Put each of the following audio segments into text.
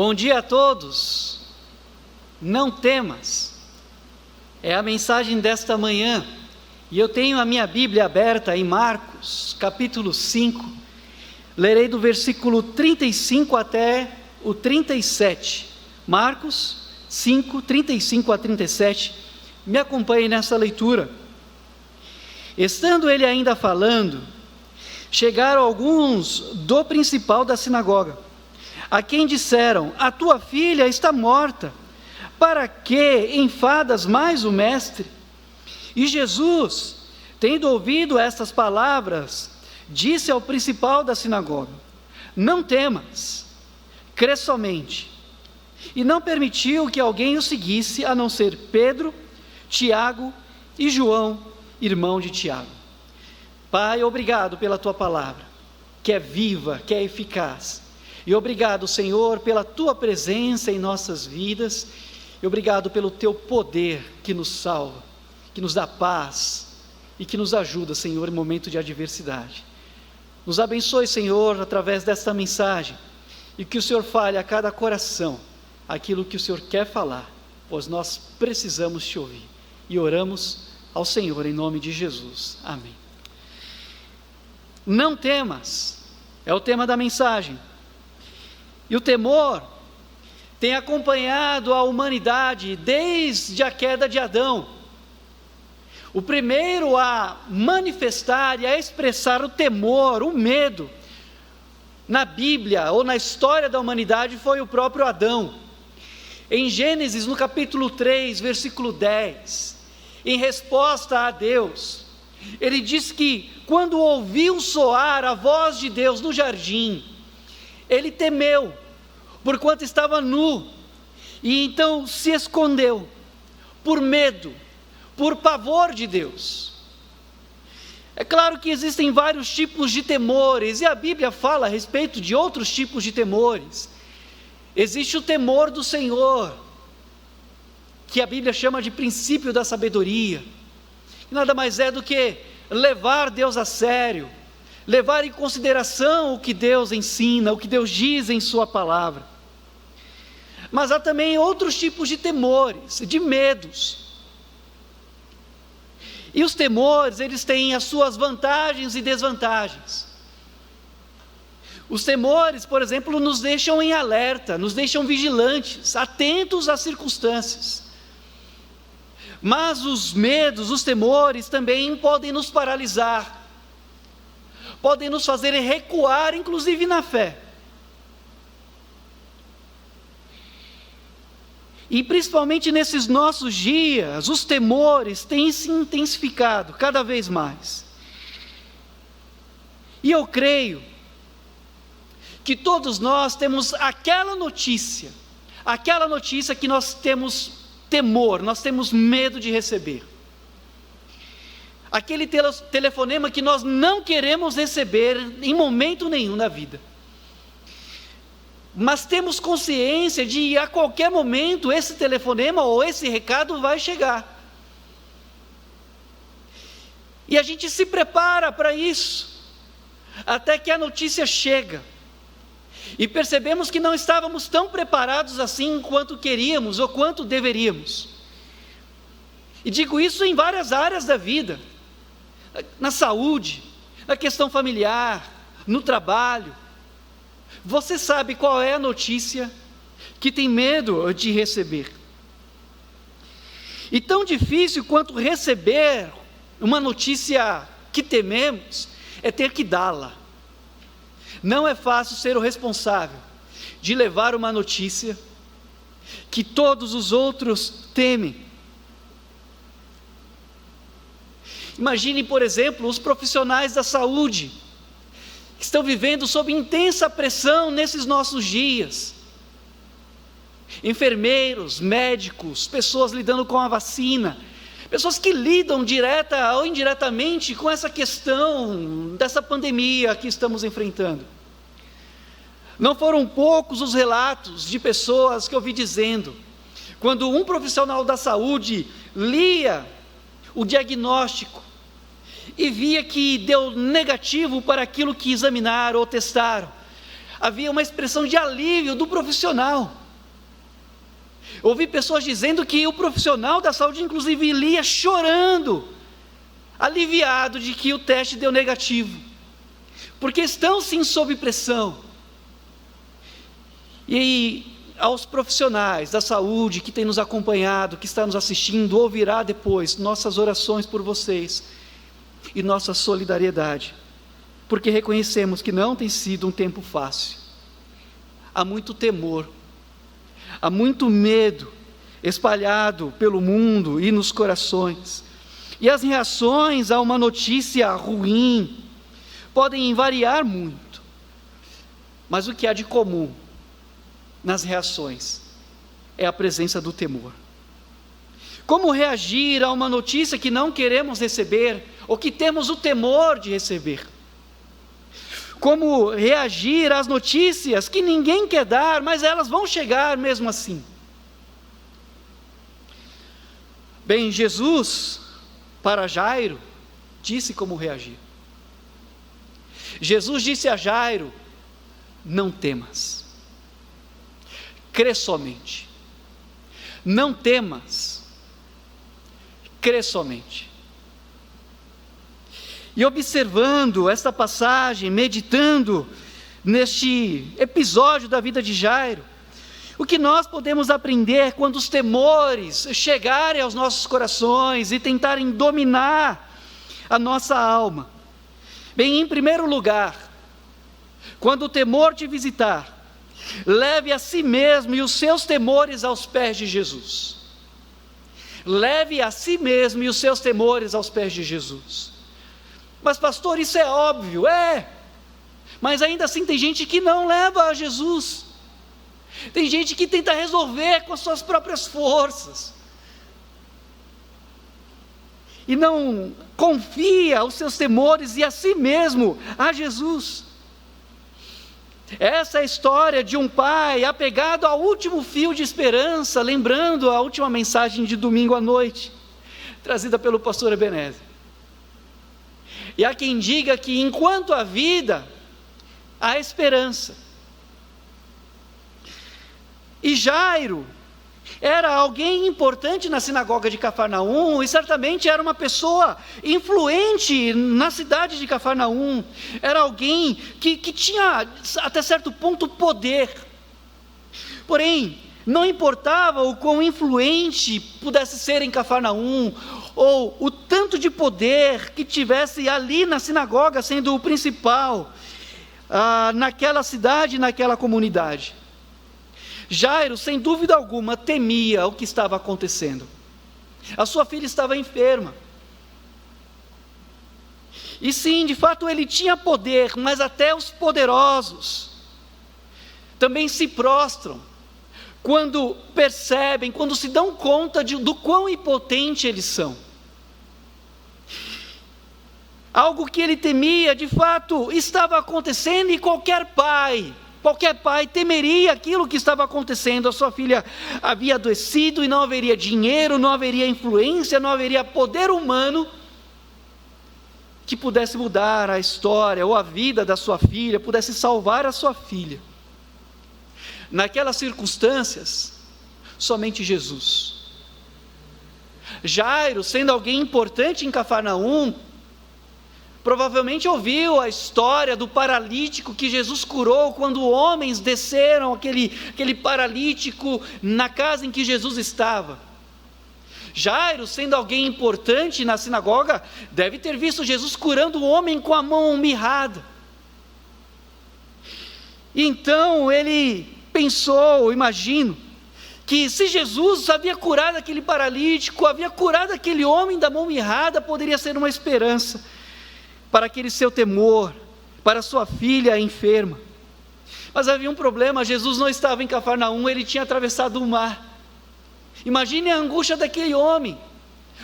Bom dia a todos. Não temas. É a mensagem desta manhã. E eu tenho a minha Bíblia aberta em Marcos, capítulo 5. Lerei do versículo 35 até o 37. Marcos 5, 35 a 37. Me acompanhe nessa leitura. Estando ele ainda falando, chegaram alguns do principal da sinagoga, a quem disseram: a tua filha está morta, para que enfadas mais o mestre? E Jesus, tendo ouvido estas palavras, disse ao principal da sinagoga: não temas, crê somente. E não permitiu que alguém o seguisse, a não ser Pedro, Tiago e João, irmão de Tiago. Pai, obrigado pela tua palavra, que é viva, que é eficaz. E obrigado, Senhor, pela tua presença em nossas vidas. E obrigado pelo teu poder que nos salva, que nos dá paz e que nos ajuda, Senhor, em momento de adversidade. Nos abençoe, Senhor, através desta mensagem, e que o Senhor fale a cada coração aquilo que o Senhor quer falar, pois nós precisamos te ouvir. E oramos ao Senhor em nome de Jesus. Amém. Não temas, é o tema da mensagem. E o temor tem acompanhado a humanidade desde a queda de Adão. O primeiro a manifestar e a expressar o temor, o medo, na Bíblia ou na história da humanidade foi o próprio Adão. Em Gênesis, no capítulo 3, versículo 10, em resposta a Deus, ele diz que quando ouviu soar a voz de Deus no jardim, ele temeu, porquanto estava nu, e então se escondeu, por medo, por pavor de Deus. É claro que existem vários tipos de temores, e a Bíblia fala a respeito de outros tipos de temores. Existe o temor do Senhor, que a Bíblia chama de princípio da sabedoria, que nada mais é do que levar Deus a sério, levar em consideração o que Deus ensina, o que Deus diz em sua palavra. Mas há também outros tipos de temores, de medos. E os temores, eles têm as suas vantagens e desvantagens. Os temores, por exemplo, nos deixam em alerta, nos deixam vigilantes, atentos às circunstâncias. Mas os medos, os temores também podem nos paralisar, podem nos fazer recuar, inclusive na fé. E principalmente nesses nossos dias, os temores têm se intensificado cada vez mais. E eu creio que todos nós temos aquela notícia que nós temos temor, nós temos medo de receber. Aquele telefonema que nós não queremos receber em momento nenhum na vida. Mas temos consciência de a qualquer momento esse telefonema ou esse recado vai chegar. E a gente se prepara para isso, até que a notícia chega. E percebemos que não estávamos tão preparados assim quanto queríamos ou quanto deveríamos. E digo isso em várias áreas da vida, na saúde, na questão familiar, no trabalho. Você sabe qual é a notícia que tem medo de receber. E tão difícil quanto receber uma notícia que tememos, é ter que dá-la. Não é fácil ser o responsável de levar uma notícia que todos os outros temem. Imagine, por exemplo, os profissionais da saúde, que estão vivendo sob intensa pressão nesses nossos dias. Enfermeiros, médicos, pessoas lidando com a vacina, pessoas que lidam direta ou indiretamente com essa questão dessa pandemia que estamos enfrentando. Não foram poucos os relatos de pessoas que eu vi dizendo, quando um profissional da saúde lia o diagnóstico e via que deu negativo para aquilo que examinaram ou testaram, havia uma expressão de alívio do profissional. Ouvi pessoas dizendo que o profissional da saúde, inclusive, lia chorando, aliviado de que o teste deu negativo, porque estão sim sob pressão. E aos profissionais da saúde que têm nos acompanhado, que estão nos assistindo, ouvirá depois nossas orações por vocês e nossa solidariedade, porque reconhecemos que não tem sido um tempo fácil. Há muito temor, há muito medo espalhado pelo mundo e nos corações, e as reações a uma notícia ruim podem variar muito, mas o que há de comum nas reações é a presença do temor. Como reagir a uma notícia que não queremos receber, ou que temos o temor de receber? Como reagir às notícias que ninguém quer dar, mas elas vão chegar mesmo assim? Bem, Jesus, para Jairo, disse como reagir. Jesus disse a Jairo: não temas, crê somente. Não temas, crê somente. E observando esta passagem, meditando neste episódio da vida de Jairo, o que nós podemos aprender quando os temores chegarem aos nossos corações e tentarem dominar a nossa alma? Bem, em primeiro lugar, quando o temor te visitar, leve a si mesmo e os seus temores aos pés de Jesus. Leve a si mesmo e os seus temores aos pés de Jesus. Mas pastor, isso é óbvio. Mas ainda assim tem gente que não leva a Jesus. Tem gente que tenta resolver com as suas próprias forças, e não confia os seus temores e a si mesmo a Jesus. Essa é a história de um pai apegado ao último fio de esperança, lembrando a última mensagem de domingo à noite, trazida pelo pastor Ebenezer. E há quem diga que enquanto há vida, há esperança. E Jairo era alguém importante na sinagoga de Cafarnaum, e certamente era uma pessoa influente na cidade de Cafarnaum. Era alguém que tinha até certo ponto poder. Porém, não importava o quão influente pudesse ser em Cafarnaum, ou o tanto de poder que tivesse ali na sinagoga, sendo o principal naquela cidade, naquela comunidade. Jairo, sem dúvida alguma, temia o que estava acontecendo. A sua filha estava enferma. E sim, de fato ele tinha poder, mas até os poderosos também se prostram quando percebem, quando se dão conta do quão impotente eles são. Algo que ele temia, de fato, estava acontecendo, e qualquer pai temeria aquilo que estava acontecendo. A sua filha havia adoecido, e não haveria dinheiro, não haveria influência, não haveria poder humano que pudesse mudar a história ou a vida da sua filha, pudesse salvar a sua filha. Naquelas circunstâncias, somente Jesus. Jairo, sendo alguém importante em Cafarnaum, provavelmente ouviu a história do paralítico que Jesus curou, quando homens desceram aquele paralítico na casa em que Jesus estava. Jairo, sendo alguém importante na sinagoga, deve ter visto Jesus curando um homem com a mão mirrada. E então ele pensou, imagino, que se Jesus havia curado aquele paralítico, havia curado aquele homem da mão mirrada, poderia ser uma esperança para aquele seu temor, para sua filha enferma. Mas havia um problema: Jesus não estava em Cafarnaum, ele tinha atravessado o mar. Imagine a angústia daquele homem,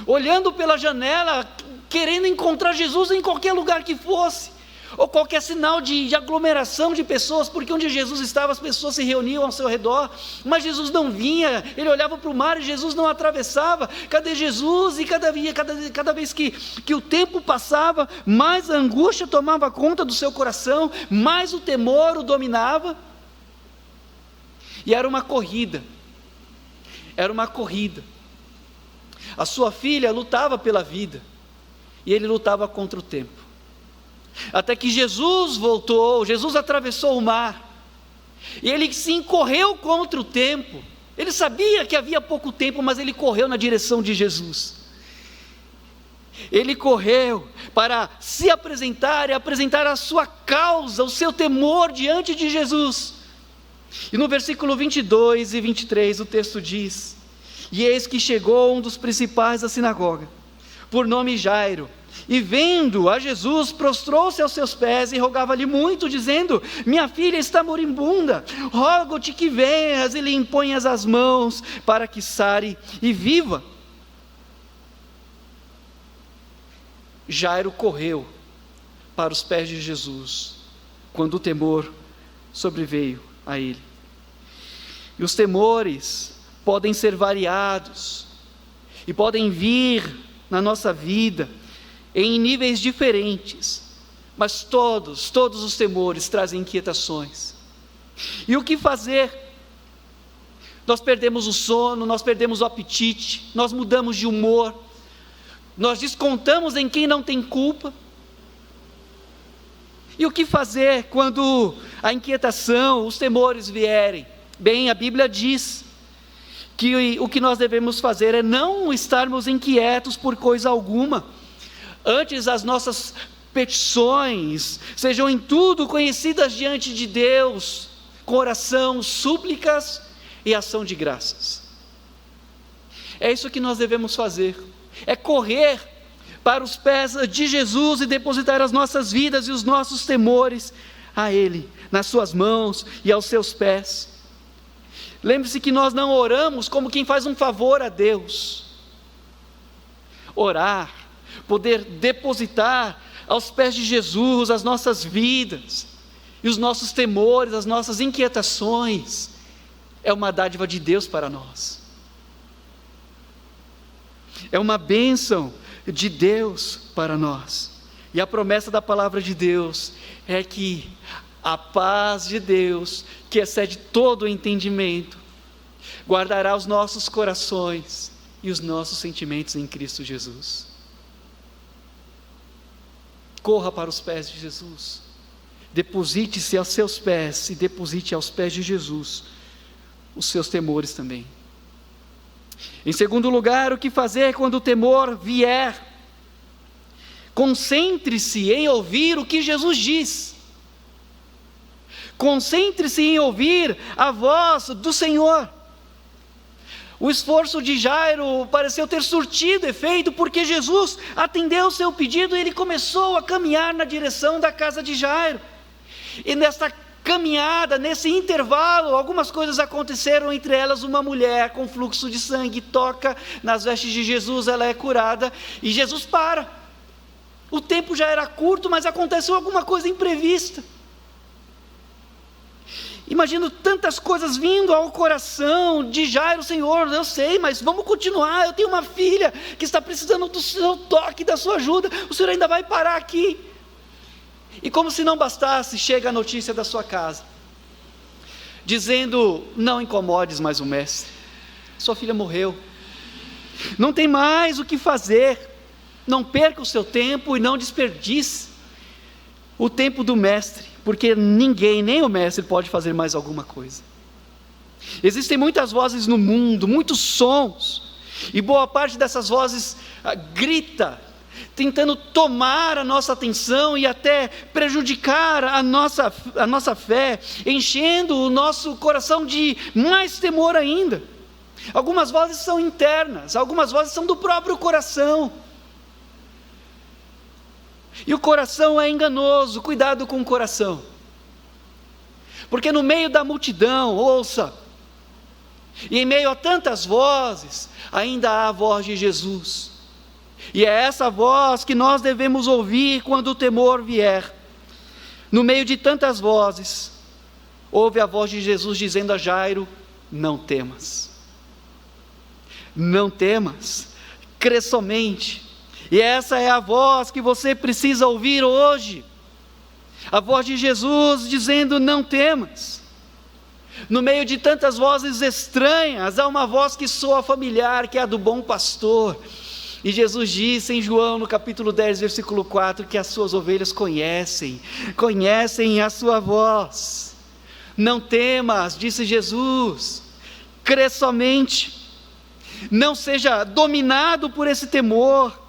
olhando pela janela, querendo encontrar Jesus em qualquer lugar que fosse, ou qualquer sinal de aglomeração de pessoas, porque onde Jesus estava as pessoas se reuniam ao seu redor, mas Jesus não vinha. Ele olhava para o mar e Jesus não atravessava. Cadê Jesus? E cada vez que o tempo passava, mais a angústia tomava conta do seu coração, mais o temor o dominava, e era uma corrida, a sua filha lutava pela vida, e ele lutava contra o tempo, até que Jesus voltou, Jesus atravessou o mar, e ele sim correu contra o tempo. Ele sabia que havia pouco tempo, mas ele correu na direção de Jesus. Ele correu para se apresentar e apresentar a sua causa, o seu temor diante de Jesus. E no versículo 22 e 23 o texto diz: e eis que chegou um dos principais da sinagoga, por nome Jairo, e vendo a Jesus, prostrou-se aos seus pés e rogava-lhe muito, dizendo: minha filha está moribunda, rogo-te que venhas e lhe imponhas as mãos, para que sare e viva. Jairo correu para os pés de Jesus, quando o temor sobreveio a ele. E os temores podem ser variados, e podem vir na nossa vida em níveis diferentes, mas todos os temores trazem inquietações. E o que fazer? Nós perdemos o sono, nós perdemos o apetite, nós mudamos de humor, nós descontamos em quem não tem culpa. E o que fazer quando a inquietação, os temores vierem? Bem, a Bíblia diz que o que nós devemos fazer é não estarmos inquietos por coisa alguma. Antes as nossas petições sejam em tudo conhecidas diante de Deus, com oração, súplicas e ação de graças. É isso que nós devemos fazer, é correr para os pés de Jesus e depositar as nossas vidas e os nossos temores a Ele, nas suas mãos e aos seus pés. Lembre-se que nós não oramos como quem faz um favor a Deus. Orar, poder depositar aos pés de Jesus as nossas vidas e os nossos temores, as nossas inquietações, é uma dádiva de Deus para nós, é uma bênção de Deus para nós. E a promessa da palavra de Deus é que a paz de Deus, que excede todo o entendimento, guardará os nossos corações e os nossos sentimentos em Cristo Jesus. Corra para os pés de Jesus, deposite-se aos seus pés e deposite aos pés de Jesus os seus temores também. Em segundo lugar, o que fazer quando o temor vier? Concentre-se em ouvir o que Jesus diz. Concentre-se em ouvir a voz do Senhor. O esforço de Jairo pareceu ter surtido efeito, porque Jesus atendeu o seu pedido e ele começou a caminhar na direção da casa de Jairo. E nesta caminhada, nesse intervalo, algumas coisas aconteceram, entre elas uma mulher com fluxo de sangue toca nas vestes de Jesus, ela é curada e Jesus para. O tempo já era curto, mas aconteceu alguma coisa imprevista. Imagino tantas coisas vindo ao coração de Jairo: Senhor, eu sei, mas vamos continuar, eu tenho uma filha que está precisando do seu toque, da sua ajuda, o Senhor ainda vai parar aqui? E como se não bastasse, chega a notícia da sua casa, dizendo: não incomodes mais o mestre, sua filha morreu, não tem mais o que fazer, não perca o seu tempo e não desperdice o tempo do mestre, porque ninguém, nem o mestre, pode fazer mais alguma coisa. Existem muitas vozes no mundo, muitos sons, e boa parte dessas vozes grita, tentando tomar a nossa atenção e até prejudicar a nossa fé, enchendo o nosso coração de mais temor ainda. Algumas vozes são internas, algumas vozes são do próprio coração. E o coração é enganoso, cuidado com o coração. Porque no meio da multidão, ouça, e em meio a tantas vozes, ainda há a voz de Jesus. E é essa voz que nós devemos ouvir quando o temor vier. No meio de tantas vozes, ouve a voz de Jesus dizendo a Jairo: não temas. Não temas, crê somente. E essa é a voz que você precisa ouvir hoje. A voz de Jesus dizendo: não temas. No meio de tantas vozes estranhas, há uma voz que soa familiar, que é a do bom pastor. E Jesus disse em João, no capítulo 10, versículo 4, que as suas ovelhas conhecem a sua voz. Não temas, disse Jesus, crê somente. Não seja dominado por esse temor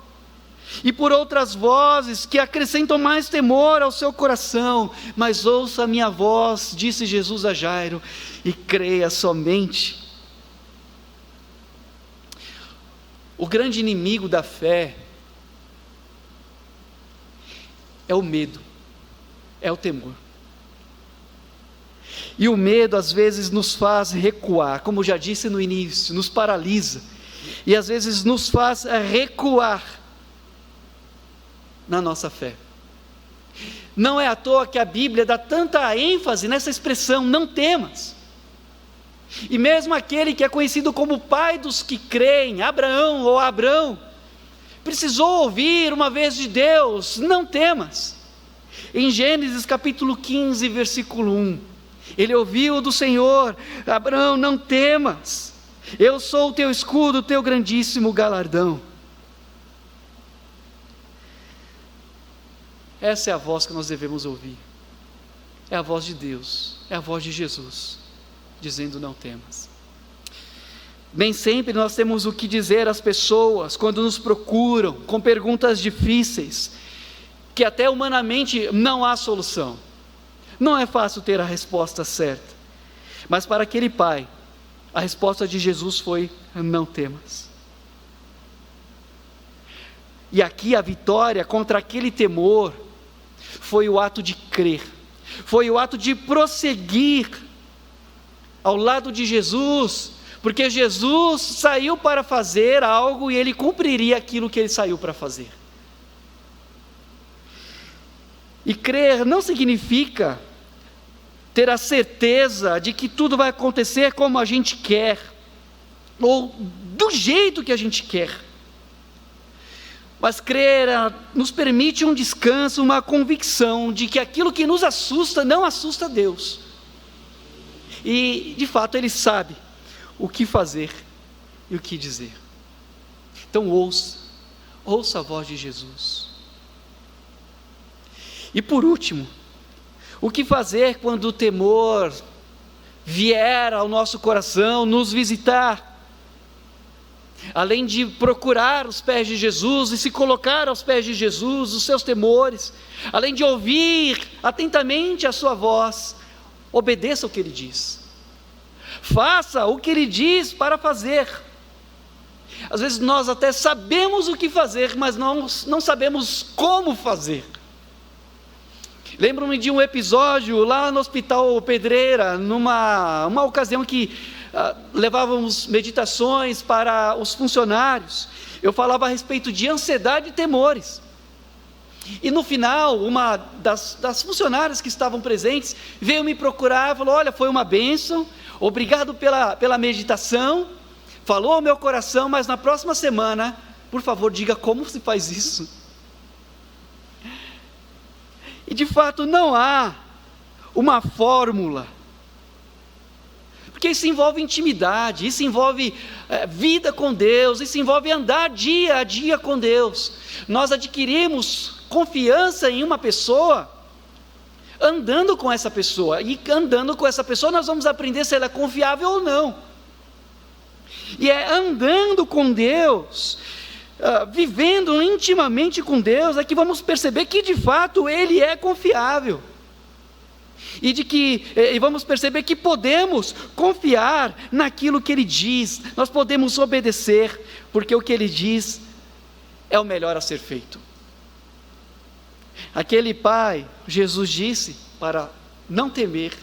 e por outras vozes que acrescentam mais temor ao seu coração, mas ouça a minha voz, disse Jesus a Jairo, e creia somente. O grande inimigo da fé é o medo, é o temor. E o medo às vezes nos faz recuar, como já disse no início, nos paralisa, e às vezes nos faz recuar na nossa fé. Não é à toa que a Bíblia dá tanta ênfase nessa expressão, não temas. E mesmo aquele que é conhecido como o pai dos que creem, Abraão ou Abrão, precisou ouvir uma vez de Deus, não temas. Em Gênesis capítulo 15, versículo 1, ele ouviu do Senhor: Abraão, não temas, eu sou o teu escudo, o teu grandíssimo galardão. Essa é a voz que nós devemos ouvir, é a voz de Deus, é a voz de Jesus, dizendo: não temas. Bem sempre nós temos o que dizer às pessoas quando nos procuram com perguntas difíceis, que até humanamente não há solução. Não é fácil ter a resposta certa, mas para aquele pai, a resposta de Jesus foi: não temas. E aqui a vitória contra aquele temor foi o ato de crer, foi o ato de prosseguir ao lado de Jesus, porque Jesus saiu para fazer algo e ele cumpriria aquilo que ele saiu para fazer. E crer não significa ter a certeza de que tudo vai acontecer como a gente quer, ou do jeito que a gente quer. Mas crer nos permite um descanso, uma convicção de que aquilo que nos assusta não assusta Deus. E de fato Ele sabe o que fazer e o que dizer. Então ouça a voz de Jesus. E por último, o que fazer quando o temor vier ao nosso coração, nos visitar? Além de procurar os pés de Jesus e se colocar aos pés de Jesus, os seus temores, além de ouvir atentamente a sua voz, obedeça o que Ele diz. Faça o que Ele diz para fazer. Às vezes nós até sabemos o que fazer, mas não sabemos como fazer. Lembro-me de um episódio lá no Hospital Pedreira, numa ocasião que levávamos meditações para os funcionários. Eu falava a respeito de ansiedade e temores. E no final, uma das funcionárias que estavam presentes veio me procurar e falou: olha, foi uma bênção, obrigado pela meditação, falou ao meu coração, mas na próxima semana, por favor, diga como se faz isso. E de fato não há uma fórmula, porque isso envolve intimidade, isso envolve vida com Deus, isso envolve andar dia a dia com Deus. Nós adquirimos confiança em uma pessoa andando com essa pessoa, e andando com essa pessoa nós vamos aprender se ela é confiável ou não. E é andando com Deus, vivendo intimamente com Deus, é que vamos perceber que de fato Ele é confiável, e vamos perceber que podemos confiar naquilo que Ele diz, nós podemos obedecer, porque o que Ele diz é o melhor a ser feito. Aquele pai, Jesus disse para não temer,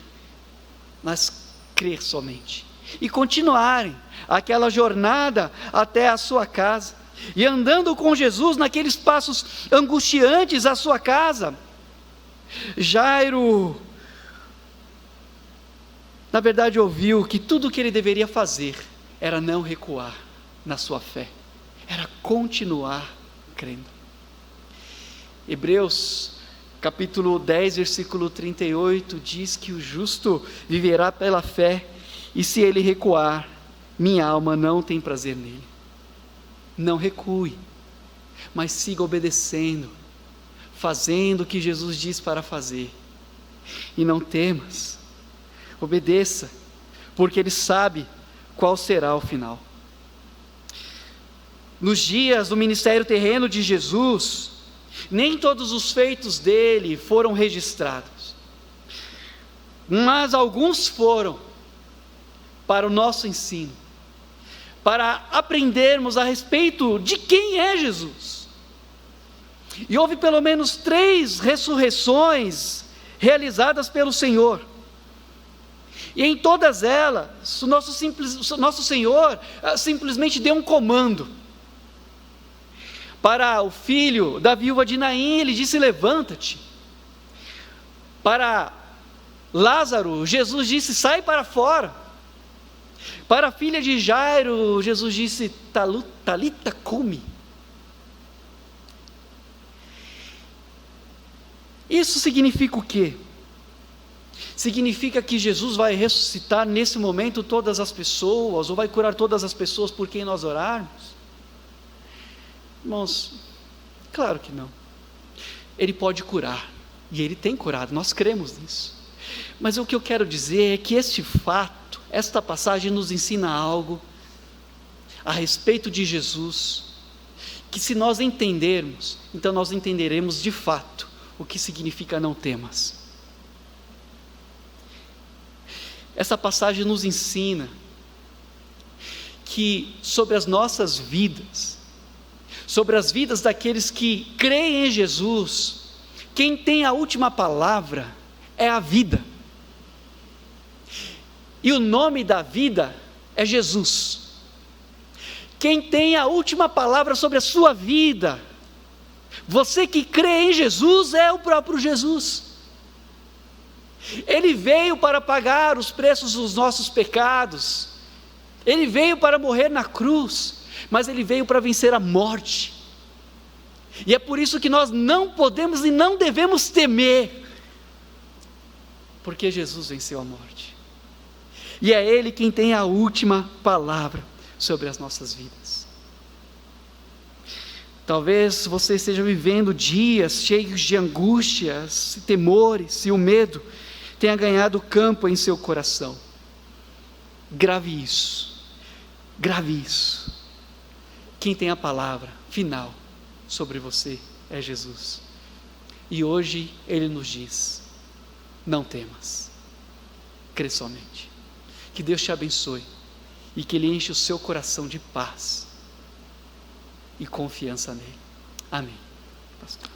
mas crer somente, e continuarem aquela jornada até a sua casa, e andando com Jesus naqueles passos angustiantes à sua casa, Jairo, na verdade, ouviu que tudo o que ele deveria fazer era não recuar na sua fé, era continuar crendo. Hebreus capítulo 10, versículo 38 diz que o justo viverá pela fé, e se ele recuar, minha alma não tem prazer nele. Não recue, mas siga obedecendo, fazendo o que Jesus diz para fazer, e não temas, obedeça, porque Ele sabe qual será o final. Nos dias do ministério terreno de Jesus, nem todos os feitos dele foram registrados, mas alguns foram para o nosso ensino, para aprendermos a respeito de quem é Jesus. E houve pelo menos 3 ressurreições realizadas pelo Senhor, e em todas elas, o nosso Senhor simplesmente deu um comando. Para o filho da viúva de Naim, Ele disse: levanta-te. Para Lázaro, Jesus disse: sai para fora. Para a filha de Jairo, Jesus disse: talita cumi. Isso significa o quê? Significa que Jesus vai ressuscitar nesse momento todas as pessoas, ou vai curar todas as pessoas por quem nós orarmos? Irmãos, claro que não. Ele pode curar, e Ele tem curado, nós cremos nisso. Mas o que eu quero dizer é que este fato, esta passagem nos ensina algo a respeito de Jesus, que se nós entendermos, então nós entenderemos de fato o que significa não temas. Essa passagem nos ensina que sobre as nossas vidas, sobre as vidas daqueles que creem em Jesus, quem tem a última palavra é a vida, e o nome da vida é Jesus. Quem tem a última palavra sobre a sua vida, você que crê em Jesus, é o próprio Jesus. Ele veio para pagar os preços dos nossos pecados, Ele veio para morrer na cruz, mas Ele veio para vencer a morte, e é por isso que nós não podemos e não devemos temer, porque Jesus venceu a morte, e é Ele quem tem a última palavra sobre as nossas vidas. Talvez você esteja vivendo dias cheios de angústias, temores, e o medo tenha ganhado campo em seu coração. Grave isso, quem tem a palavra final sobre você é Jesus, e hoje Ele nos diz: não temas, crê somente. Que Deus te abençoe, e que Ele enche o seu coração de paz e confiança nele. Amém. Pastor.